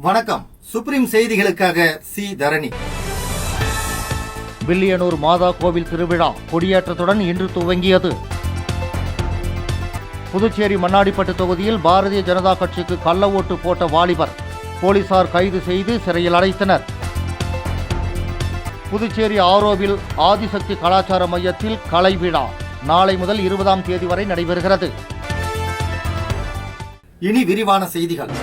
வணக்கம். சுப்ரீம் செய்திகளுக்காக சி தரணி. வில்லியனூர் மாதா கோவில் திருவிழா கொடியேற்றத்துடன் இன்று துவங்கியது. புதுச்சேரி மண்ணாடிப்பட்டு தொகுதியில் பாரதிய ஜனதா கட்சிக்கு கள்ள ஓட்டு போட்ட வாலிபர் போலீசார் கைது செய்து சிறையில் அடைத்தனர். புதுச்சேரி ஆரோவில் ஆதிசக்தி கலாச்சார மையத்தில் கலை விழா நாளை முதல் 20ஆம் தேதி வரை நடைபெறுகிறது. இனி விரிவான செய்திகள்.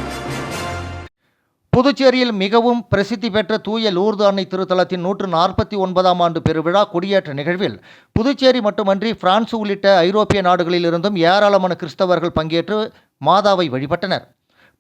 புதுச்சேரியில் மிகவும் பிரசித்தி பெற்ற தூய லூர்து அன்னை திருத்தலத்தின் 149ஆம் ஆண்டு பெருவிழா கொடியேற்ற நிகழ்வில் புதுச்சேரி மட்டுமன்றி பிரான்ஸ் உள்ளிட்ட ஐரோப்பிய நாடுகளிலிருந்தும் ஏராளமான கிறிஸ்தவர்கள் பங்கேற்று மாதாவை வழிபட்டனர்.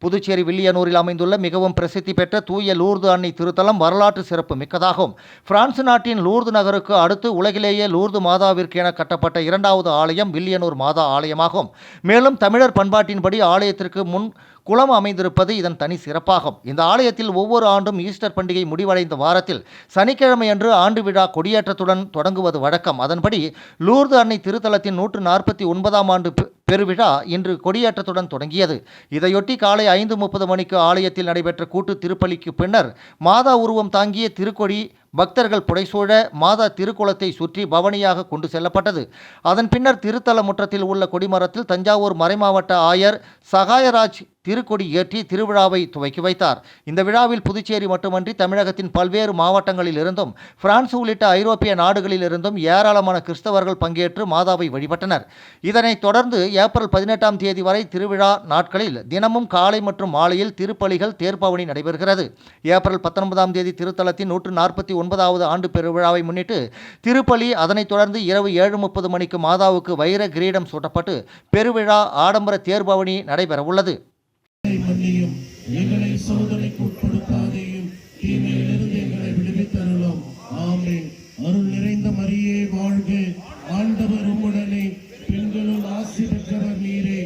புதுச்சேரி வில்லியனூரில் அமைந்துள்ள மிகவும் பிரசித்தி பெற்ற தூய லூர்து அன்னை திருத்தலம் வரலாற்று சிறப்பு மிக்கதாகும். பிரான்ஸ் நாட்டின் லூர்து நகருக்கு அடுத்து உலகிலேயே லூர்து மாதாவிற்கு என கட்டப்பட்ட 2வது ஆலயம் வில்லியனூர் மாதா ஆலயமாகும். மேலும் தமிழர் பண்பாட்டின்படி ஆலயத்திற்கு முன் குளம் அமைந்திருப்பது இதன் தனி சிறப்பாகும். இந்த ஆலயத்தில் ஒவ்வொரு ஆண்டும் ஈஸ்டர் பண்டிகை முடிவடைந்த வாரத்தில் சனிக்கிழமை அன்று ஆண்டு விழா கொடியேற்றத்துடன் தொடங்குவது வழக்கம். அதன்படி லூர்து அன்னை திருத்தலத்தின் 149ஆம் ஆண்டு பெருவிழா இன்று கொடியேற்றத்துடன் தொடங்கியது. இதையொட்டி காலை 5:30 மணிக்கு ஆலயத்தில் நடைபெற்ற கூட்டு திருப்பலிக்கு பின்னர் மாதா உருவம் தாங்கிய திருக்கொடி பக்தர்கள் புடைசூழ மாதா திருக்குளத்தை சுற்றி பவனியாக கொண்டு செல்லப்பட்டது. அதன் பின்னர் திருத்தல முற்றத்தில் உள்ள கொடிமரத்தில் தஞ்சாவூர் மறைமாவட்ட ஆயர் சகாயராஜ் திருக்கொடி ஏற்றி திருவிழாவை துவக்கி வைத்தார். இந்த விழாவில் புதுச்சேரி மட்டுமன்றி தமிழகத்தின் பல்வேறு மாவட்டங்களில் இருந்தும் பிரான்ஸ் உள்ளிட்ட ஐரோப்பிய நாடுகளில் இருந்தும் ஏராளமான கிறிஸ்தவர்கள் பங்கேற்று மாதாவை வழிபட்டனர். இதனைத் தொடர்ந்து ஏப்ரல் 18ஆம் தேதி வரை திருவிழா நாட்களில் தினமும் காலை மற்றும் மாலையில் திருப்பலிகள் தேர்பவனி நடைபெறுகிறது. ஏப்ரல் 19ஆம் தேதி திருத்தலத்தின் 149வது ஆண்டு பெருவிழாவை முன்னிட்டு திருப்பலி, அதனைத் தொடர்ந்து இரவு 7:30 மணிக்கு மாதாவுக்கு வைர கிரீடம் சூட்டப்பட்டு பெருவிழா ஆடம்பர தேர்பவனி நடைபெறவுள்ளது. எங்களை சோதனைக்கு உட்படுத்தாதேயும், தீமையிலிருந்து எங்களை விடுவித்தருளும். ஆமென். அருள் நிறைந்த மரியே வாழ்க, ஆண்டவர் உம்முடனே, பெண்களுள் ஆசி பெற்றவர் நீரே.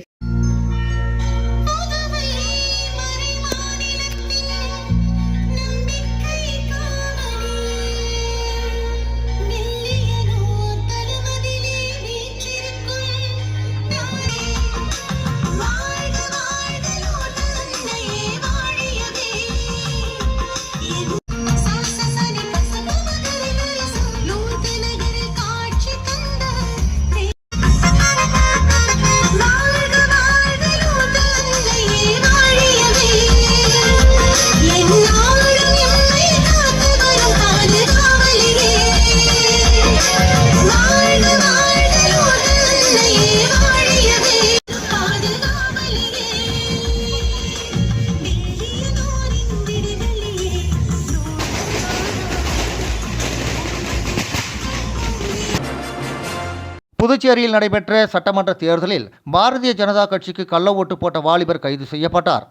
புதுச்சேரியில் நடைபெற்ற சட்டமன்ற தேர்தலில் பாரதிய ஜனதா கட்சிக்கு கள்ள ஓட்டு போட்ட வாலிபர் கைது செய்யப்பட்டார்.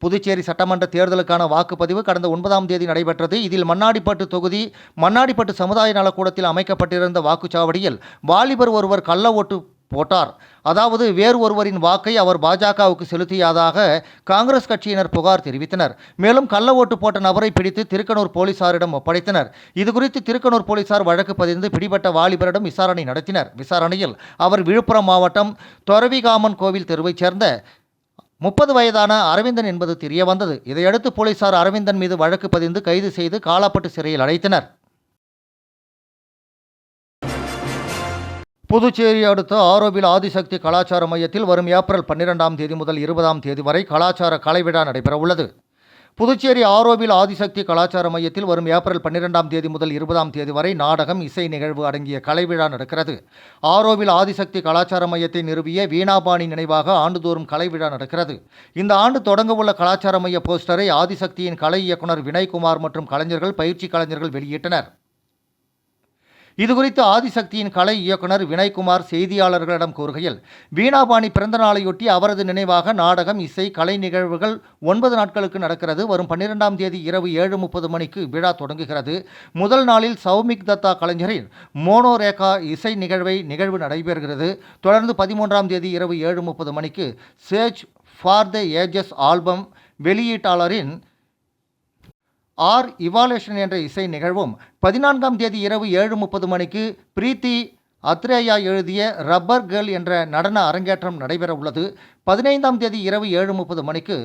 புதுச்சேரி சட்டமன்ற தேர்தலுக்கான வாக்குப்பதிவு கடந்த 9ஆம் தேதி நடைபெற்றது. இதில் மண்ணாடிப்பட்டு தொகுதி மண்ணாடிப்பட்டு சமுதாய நலக்கூடத்தில் அமைக்கப்பட்டிருந்த வாக்குச்சாவடியில் வாலிபர் ஒருவர் கள்ள ஓட்டு போட்டார். அதாவது வேறு ஒருவரின் வாக்கை அவர் பாஜகவுக்கு செலுத்தியதாக காங்கிரஸ் கட்சியினர் புகார் தெரிவித்தனர். மேலும் கள்ள ஓட்டு போட்ட நபரை பிடித்து திருக்கனூர் போலீசாரிடம் ஒப்படைத்தனர். இதுகுறித்து திருக்கனூர் போலீசார் வழக்கு பதிந்து பிடிபட்ட வாலிபரிடம் விசாரணை நடத்தினர். விசாரணையில் அவர் விழுப்புரம் மாவட்டம் தொரவிகாமன் கோவில் தெருவைச் சேர்ந்த 30 வயதான அரவிந்தன் என்பது தெரிய வந்தது. இதையடுத்து போலீசார் அரவிந்தன் மீது வழக்கு பதிந்து கைது செய்து காலாப்பட்டு சிறையில் அடைத்தனர். புதுச்சேரி அடுத்த ஆரோவில் ஆதிசக்தி கலாச்சார மையத்தில் வரும் ஏப்ரல் 12ஆம் தேதி முதல் 20ஆம் தேதி வரை கலாச்சார கலை விழா நடைபெறவுள்ளது. புதுச்சேரி ஆரோவில் ஆதிசக்தி கலாச்சார மையத்தில் வரும் ஏப்ரல் 12ஆம் தேதி முதல் 20ஆம் தேதி வரை நாடகம், இசை நிகழ்வு அடங்கிய கலை விழா நடக்கிறது. ஆரோவில் ஆதிசக்தி கலாச்சார மையத்தை நிறுவிய வீணாபாணி நினைவாக ஆண்டுதோறும் கலை விழா நடக்கிறது. இந்த ஆண்டு தொடங்கவுள்ள கலாச்சார மைய போஸ்டரை ஆதிசக்தியின் கலை இயக்குனர் வினய்குமார் மற்றும் கலைஞர்கள், பயிற்சி கலைஞர்கள் வெளியிட்டனர். இதுகுறித்து ஆதிசக்தியின் கலை இயக்குனர் வினய்குமார் செய்தியாளர்களிடம் கூறுகையில், வீணாபாணி பிறந்த நாளையொட்டி அவரது நினைவாக நாடகம், இசை, கலை நிகழ்வுகள் 9 நாட்களுக்கு நடக்கிறது. வரும் 12ஆம் தேதி இரவு 7:30 மணிக்கு விழா தொடங்குகிறது. முதல் நாளில் சௌமிக் தத்தா கலைஞரின் மோனோரேகா இசை நிகழ்வு நடைபெறுகிறது. தொடர்ந்து 13ஆம் தேதி இரவு 7:30 மணிக்கு sage for the ages album வெளியீட்டாளரின் இவாலேஷன் என்ற இசை நிகழ்வும், 14ஆம் தேதி இரவு 7:30 மணிக்கு பிரீத்தி அத்ரேயா எழுதிய ரப்பர் கேர்ள் என்ற நடன அரங்கேற்றம் நடைபெற உள்ளது. 15ஆம் தேதி இரவு 7:30 மணிக்கு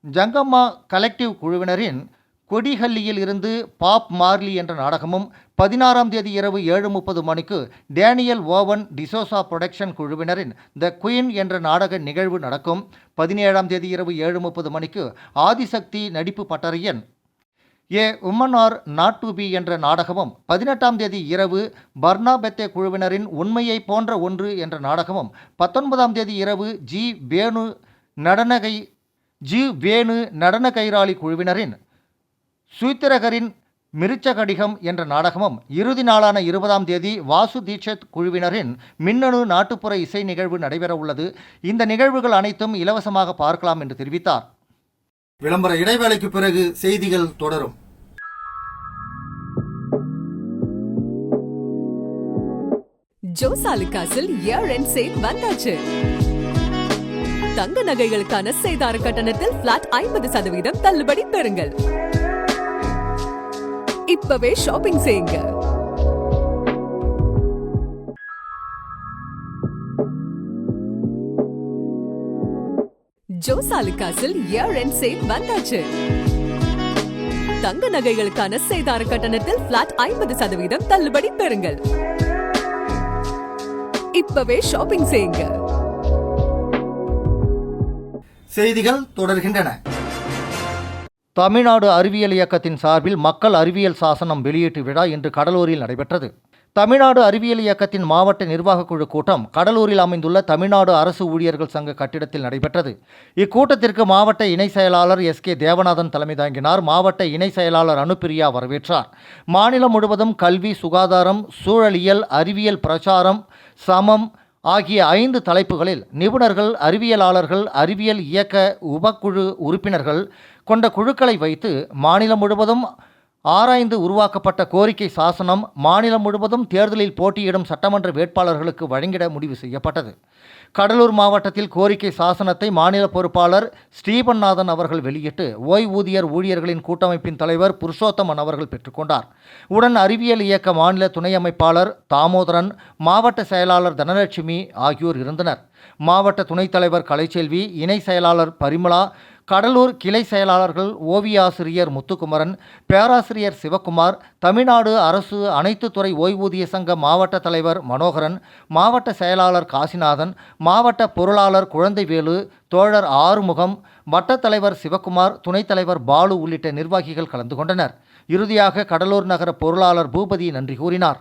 ஜங்கம்மா கலெக்டிவ் குழுவினரின் கொடிஹல்லியில் இருந்து பாப் மார்லி என்ற நாடகமும் 16ஆம் தேதி இரவு 7:30 மணிக்கு டேனியல் ஓவன் டிசோசா புரொடக்ஷன் குழுவினரின் த குயின் என்ற நாடக நிகழ்வு நடக்கும். 17ஆம் தேதி இரவு 7:30 மணிக்கு ஆதிசக்தி நடிப்பு பட்டறையன் a woman are not to be என்ற நாடகமும் 18ஆம் தேதி இரவு பர்னாபெத்தே குழுவினரின் உண்மையை போன்ற ஒன்று என்ற நாடகமும் 19ஆம் தேதி இரவு ஜி வேணு நடன கைராளி குழுவினரின் சூத்திரகரின் மிருச்சகடிகம் என்ற நாடகமும் இறுதி நாளான 20ஆம் தேதி வாசு தீட்சத் குழுவினரின் மின்னணு நாட்டுப்புற இசை நிகழ்வு நடைபெற உள்ளது. இந்த நிகழ்வுகள் அனைத்தும் இலவசமாக பார்க்கலாம் என்று தெரிவித்தார். விளம்பர இடைவேளைக்கு பிறகு செய்திகள் தொடரும். ஜோசாலுகாஸில் இயர் எண்ட் சேல் வந்தாச்சு. தங்க நகைகளுக்கான சேதார கட்டணத்தில் பிளாட் 50% தள்ளுபடி பெறுங்கள். இப்பவே ஷாப்பிங் செய்யுங்க. ஜோசாலுகாஸில் இயர் எண்ட் சேல் வந்தாச்சு. தங்க நகைகளுக்கான சேதார கட்டணத்தில் பிளாட் 50% தள்ளுபடி பெறுங்கள். இப்பவே ஷாப்பிங் செய்யுங்க. செய்திகள் தொடர்கின்றன. தமிழ்நாடு அறிவியல் இயக்கத்தின் சார்பில் மக்கள் அறிவியல் சாசனம் வெளியீட்டு விழா இன்று கடலூரில் நடைபெற்றது. தமிழ்நாடு அறிவியல் இயக்கத்தின் மாவட்ட நிர்வாகக் குழு கூட்டம் கடலூரில் அமைந்துள்ள தமிழ்நாடு அரசு ஊழியர்கள் சங்க கட்டிடத்தில் நடைபெற்றது. இக்கூட்டத்திற்கு மாவட்ட இணை செயலாளர் எஸ்.கே. தேவநாதன் தலைமை தாங்கினார். மாவட்ட இணை செயலாளர் அனுப்பிரியா வரவேற்றார். மாநிலம் முழுவதும் கல்வி, சுகாதாரம், சூழலியல், அறிவியல் பிரச்சாரம், சமம் ஆகிய 5 தலைப்புகளில் நிபுணர்கள், அறிவியலாளர்கள், அறிவியல் இயக்க உபக்குழு உறுப்பினர்கள் கொண்ட குழுக்களை வைத்து மாநிலம் முழுவதும் ஆராய்ந்து உருவாக்கப்பட்ட கோரிக்கை சாசனம் மாநிலம் முழுவதும் தேர்தலில் போட்டியிடும் சட்டமன்ற வேட்பாளர்களுக்கு வழங்கிட முடிவு செய்யப்பட்டது. கடலூர் மாவட்டத்தில் கோரிக்கை சாசனத்தை மாநில பொறுப்பாளர் ஸ்ரீபன்நாதன் அவர்கள் வெளியிட்டு ஓய்வூதியர் ஊழியர்களின் கூட்டமைப்பின் தலைவர் புருஷோத்தமன் அவர்கள் பெற்றுக்கொண்டார். உடன் அறிவியல் இயக்க மாநில துணை அமைப்பாளர் தாமோதரன், மாவட்ட செயலாளர் தனலட்சுமி ஆகியோர் இருந்தனர். மாவட்ட துணைத் தலைவர் கலைச்செல்வி, இணை செயலாளர் பரிமளா, கடலூர் கிளை செயலாளர்கள் ஓவியாசிரியர் முத்துக்குமரன், பேராசிரியர் சிவக்குமார், தமிழ்நாடு அரசு அனைத்து துறை ஓய்வூதிய சங்க மாவட்ட தலைவர் மனோகரன், மாவட்ட செயலாளர் காசிநாதன், மாவட்ட பொருளாளர் குழந்தைவேலு, தோழர் ஆறுமுகம், வட்டத் தலைவர் சிவக்குமார், துணைத் தலைவர் பாலு உள்ளிட்ட நிர்வாகிகள் கலந்து கொண்டனர். இறுதியாக கடலூர் நகர பொருளாளர் பூபதி நன்றி கூறினார்.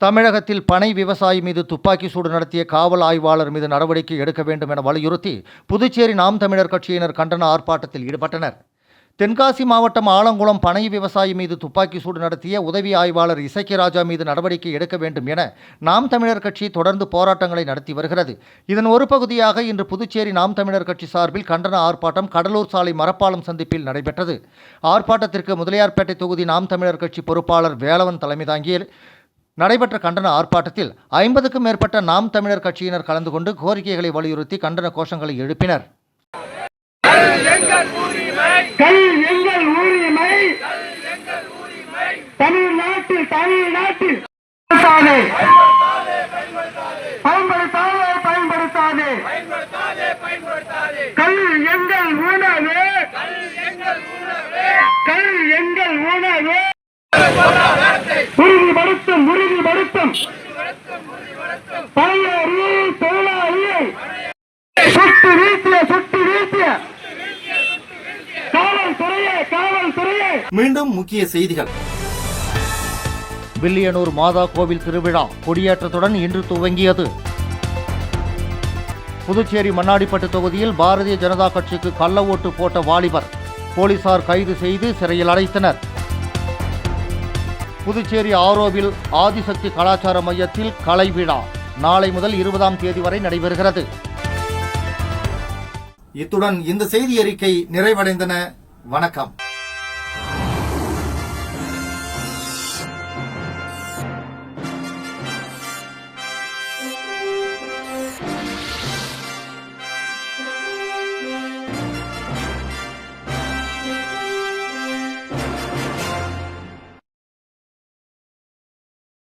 தமிழகத்தில் பனை விவசாயி மீது துப்பாக்கி சூடு நடத்திய காவல் ஆய்வாளர் மீது நடவடிக்கை எடுக்க வேண்டும் என வலியுறுத்தி புதுச்சேரி நாம் தமிழர் கட்சியினர் கண்டன ஆர்ப்பாட்டத்தில் ஈடுபட்டனர். தென்காசி மாவட்டம் ஆலங்குளம் பனை விவசாயி மீது துப்பாக்கி சூடு நடத்திய உதவி ஆய்வாளர் இசக்கிராஜா மீது நடவடிக்கை எடுக்க வேண்டும் என நாம் தமிழர் கட்சி தொடர்ந்து போராட்டங்களை நடத்தி வருகிறது. இதன் ஒரு பகுதியாக இன்று புதுச்சேரி நாம் தமிழர் கட்சி சார்பில் கண்டன ஆர்ப்பாட்டம் கடலூர் சாலை மரப்பாலம் சந்திப்பில் நடைபெற்றது. ஆர்ப்பாட்டத்திற்கு முதலியார்பேட்டை தொகுதி நாம் தமிழர் கட்சி பொறுப்பாளர் வேலவன் தலைமை தாங்கி நடைபெற்ற கண்டன ஆர்ப்பாட்டத்தில் 50க்கும் மேற்பட்ட நாம் தமிழர் கட்சியினர் கலந்து கொண்டு கோரிக்கைகளை வலியுறுத்தி கண்டன கோஷங்களை எழுப்பினர். தமிழ்நாட்டில் பயன்படுத்தாதே. கல் எங்கள் உணவு, கல் எங்கள் உணவு. உறுதிப்படுத்தும் பழைய தொழிலாளியை சுட்டு வீழ்த்திய காவல்துறையே. மீண்டும் முக்கிய செய்திகள். வில்லியனூர் மாதா கோவில் திருவிழா கொடியேற்றத்துடன் இன்று துவங்கியது. புதுச்சேரி மண்ணாடிப்பட்டு தொகுதியில் பாரதிய ஜனதா கட்சிக்கு கள்ள ஓட்டு போட்ட வாலிபர் போலீசார் கைது செய்து சிறையில் அடைத்தனர். புதுச்சேரி ஆரோவில் ஆதிசக்தி கலாச்சார மையத்தில் கலை விழா நாளை முதல் 20ஆம் தேதி வரை நடைபெறுகிறது. இத்துடன் இந்த செய்தி அறிக்கை நிறைவடைந்தன. வணக்கம்.